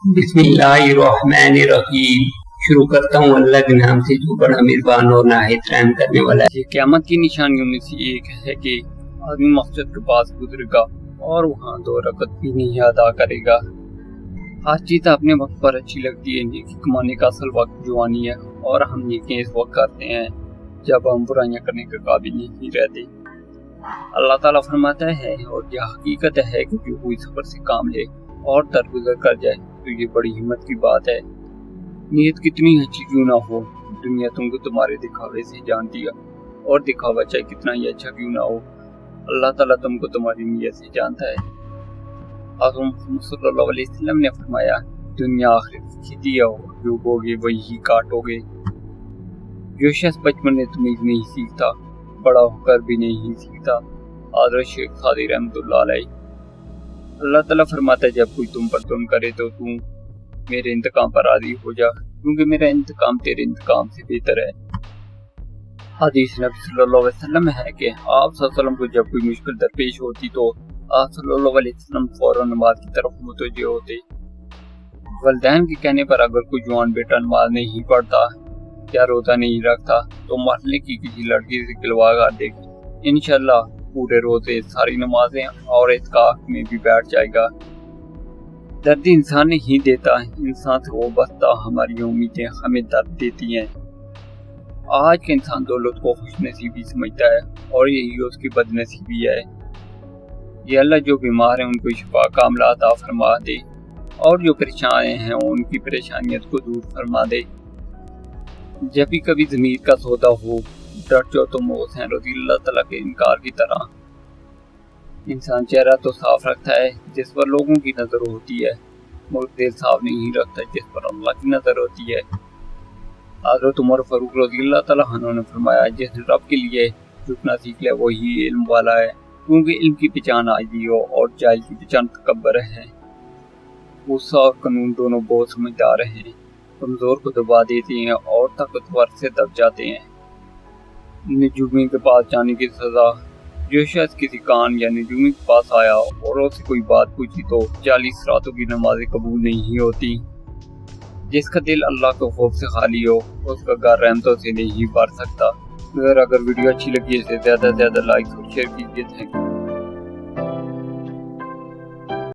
बिस्मिल्लाहिर्रहमानिर्रहीम। शुरू करता हूँ अल्लाह के नाम से जो बड़ा मेहरबान और नाहित रहम करने वाला है। क़यामत की निशानियों में से एक है कि आदमी मस्जिद के पास गुजरेगा और वहाँ 2 रकत भी नहीं अदा करेगा। हर चीज़ अपने वक्त पर अच्छी लगती है। नेकी कमाने का असल वक्त जवानी है और हम नेकियां इस वक्त करते हैं जब हम बुराइयां करने के काबिल नहीं रहते। अल्लाह ताला फरमाता है और यह हकीकत है कि जो कोई सब्र से काम ले और दरगुजर कर जाए तो ये बड़ी हिम्मत की बात है। नीयत कितनी अच्छी क्यों ना हो, दुनिया तुमको तुम्हारे दिखावे से जानती है और दिखावा चाहे कितना ही अच्छा क्यों ना हो, अल्लाह ताला तुमको तुम्हारी नीयत से जानता है। हुज़ूर सल्लल्लाहु अलैहि वसल्लम ने फरमाया, दुनिया आखिरत की खेती है, जो बोगे वही काटोगे। जो शख्स बचपन में तमीज़ नहीं सीखता बड़ा होकर भी नहीं सीखता। हज़रत शेख सादी रहमतुल्लाह अलैह। अल्लाह ताला फरमाता है, जब कोई तुम पर जुल्म करे तो तुम मेरे इंतकाम पर राज़ी हो जा, क्योंकि मेरा इंतकाम तेरे इंतकाम से बेहतर है। हदीस नबी सल्लल्लाहु अलैहि वसल्लम है कि आप सल्लल्लाहु अलैहि वसल्लम को जब कोई मुश्किल दरपेश होती तो आप सल्लल्लाहु अलैहि वसल्लम फौरन नमाज की तरफ मुतवज्जे होते। वालिदैन के कहने पर अगर कोई जवान बेटा नमाज नहीं पढ़ता या रोज़ा नहीं रखता तो मोहल्ले की किसी लड़की से गिलवा कर देगी, इंशाअल्लाह पूरे रोजे सारी नमाजें और इत्काफ में भी बैठ जाएगा। दर्द इंसान नहीं देता, इंसान से वो बसता। हमारी उम्मीदें हमें दर्द देती हैं। आज के इंसान दौलत को खुशनसीबी समझता है और यही उसकी बदनसीबी है। ये अल्लाह जो बीमार हैं उनको शिफा कामिला अता फरमा दे और जो परेशान हैं उनकी परेशानियत को दूर फरमा दे। जब भी कभी ज़मीर का सौदा हो डट जाओ तो मौत है रज़ी अल्लाह ताला के इनकार की तरह। इंसान चेहरा तो साफ रखता है जिस पर लोगों की नज़र होती है, मगर दिल साफ नहीं रखता जिस पर अल्लाह की नज़र होती है। हज़रत उमर फारूक रज़ी अल्लाह ताला अन्हु ने फरमाया, जिसने रब के लिए झुकना सीख लिया वही इल्म वाला है, क्योंकि इल्म की पहचान आजी हो और जाहिल की पहचान तकब्बर है। गुस्सा और कानून दोनों बहुत समझदार हैं, कमज़ोर को दबा देते हैं और ताकतवर से दब जाते हैं। निजुमी के पास जाने की सज़ा। जो शख्स किसी कान या निजुमी के पास आया और उससे कोई बात पूछी तो 40 रातों की नमाज़ें कबूल नहीं होती। जिसका दिल अल्लाह के खौफ से खाली हो उसका घर रहमतों से नहीं भर सकता। अगर वीडियो अच्छी लगी है तो ज़्यादा से ज़्यादा लाइक और शेयर कीजिए। Thank you.